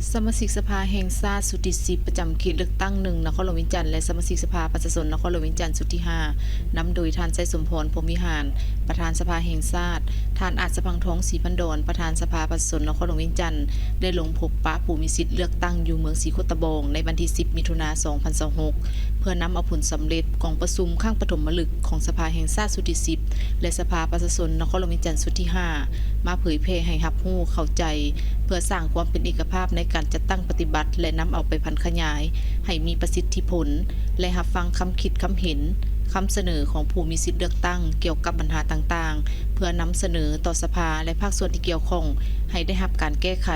สมาชิกสภาแห่งชาติสุดที่10ประจำเขตเลือกตั้ง1นครหลวงวิจันทร์และสมาชิกสภาประชาชนนครหลวงวิจันทร์สุดที่5นำโดยท่านไสสมพรพรหมวิหารประธานสภาแห่งชาติท่านอาจสพังทองศรีพันดรประธานสภาประชาชนนครหลวงวิจันทร์ได้ลงพบปะผู้มีสิทธิ์เลือกตั้งอยู่เมืองศรีโคตะบองในวันที่10มิถุนายน2026เพื่อนำเอาผลสำเร็จของประชุมข้างปฐมฤกษ์ของสภาแห่งชาติสุดที่10และสภาประชาชนนครหลวงวิจันทร์สุดที่5มาเผยแพร่ให้รับรู้เข้าใจเพื่อสร้างความเป็นเอกภาพในการจัดตั้งปฏิบัติและนำเอาไปพันขยายให้มีประสิทธิผลและรับฟังคำคิดคำเห็นคำเสนอของผู้มีสิทธิเลือกตั้งเกี่ยวกับปัญหาต่างๆเพื่อนำเสนอต่อสภาและภาคส่วนที่เกี่ยวข้องให้ได้รับการแก้ไข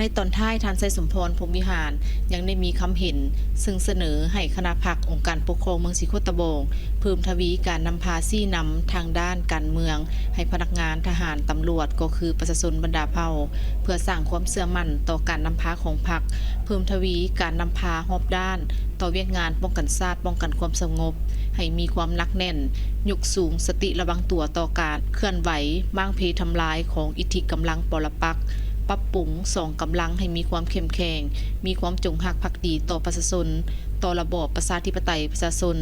ในตอนท้ายท่านไสสมพรพรหมวิหารยังได้มีคำเห็นซึ่งเสนอให้คณะพรรคองค์การปกครองเมืองศรีโคตะบองเพิ่มทวีการนำพาซี่นำทางด้านการเมืองให้พนักงานทหารตำรวจก็คือประชาชนบรรดาเผ่าเพื่อสร้างความเชื่อมั่นต่อการนำพาของพรรคเพิ่มทวีการนำพารอบด้านต่อเวียกงานป้องกันชาติป้องกันความสงบให้มีความหนักแน่นยกสูงสติระวังตัวต่อการเคลื่อนไหวมั่งเพทำลายของอิทธิกำลังปรปักษ์ปรับปรุงสองกำลังให้มีความเข้มแข็งมีความจงรักภักดีต่อประชาชนต่อระบอบประชาธิปไตยประชาชน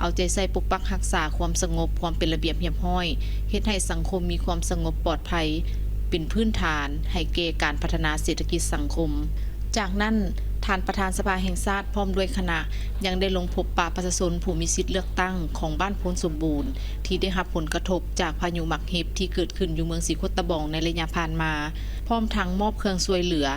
เอาใจใส่ปกปักรักษาความสงบความเป็นระเบียบเรียบร้อยเฮ็ดให้สังคมมีความสงบปลอดภัยเป็นพื้นฐานให้แก่การพัฒนาเศรษฐกิจสังคมจากนั้นท่านประธานสภาแห่งชาติพร้อมด้วยคณะยังได้ลงพบปะประชาชนผู้มีสิทธิเลือกตั้งของบ้านโพนสมบูรณ์ที่ได้รับผลกระทบจากพายุหมักเห็บที่เกิดขึ้นอยู่เมืองศรีโคตะบองในระยะผ่านมาพร้อมทั้งมอบเครื่องช่วยเหลือ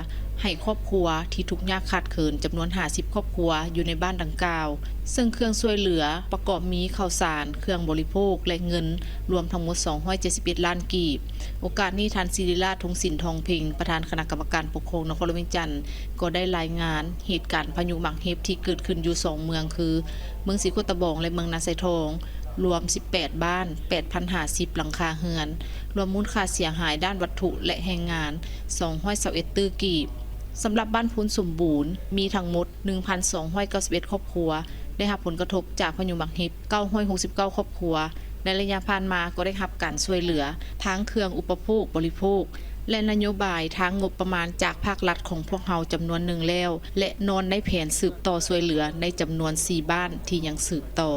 ให้ครอบครัวที่ทุกข์ยากขาดเขินจำนวน50ครอบครัวอยู่ในบ้านดังกล่าวซึ่งเครื่องช่วยเหลือประกอบมีข้าวสารเครื่องบริโภคและเงินรวมทั้งหมด271ล้านกีบโอกาสนี้ท่านศิริราช ธงสินทองเพ็งประธานคณะกรรมการปกครองนครหลวงวิจันทร์ก็ได้รายงานเหตุการณ์พายุหมักเห็บที่เกิดขึ้นอยู่2เมืองคือเมืองศรีโคตะบองและเมืองนาไซทองรวม18บ้าน 8,050 หลังคาเรือนรวมมูลค่าเสียหายด้านวัตถุและแรงงาน221ตื้อกีบสำหรับบ้านพูนสมบูรณ์มีทั้งหมด 1,291 ครอบครัวได้รับผลกระทบจากพายุหมักเห็บ969 ครอบครัวในระยะผ่านมาก็ได้รับการช่วยเหลือทั้งเครื่องอุปโภคบริโภคและนโยบายทางงบประมาณจากภาครัฐของพวกเราจำนวนหนึ่งแล้วและนอนในแผนสืบต่อช่วยเหลือในจำนวน4บ้านที่ยังสืบต่อ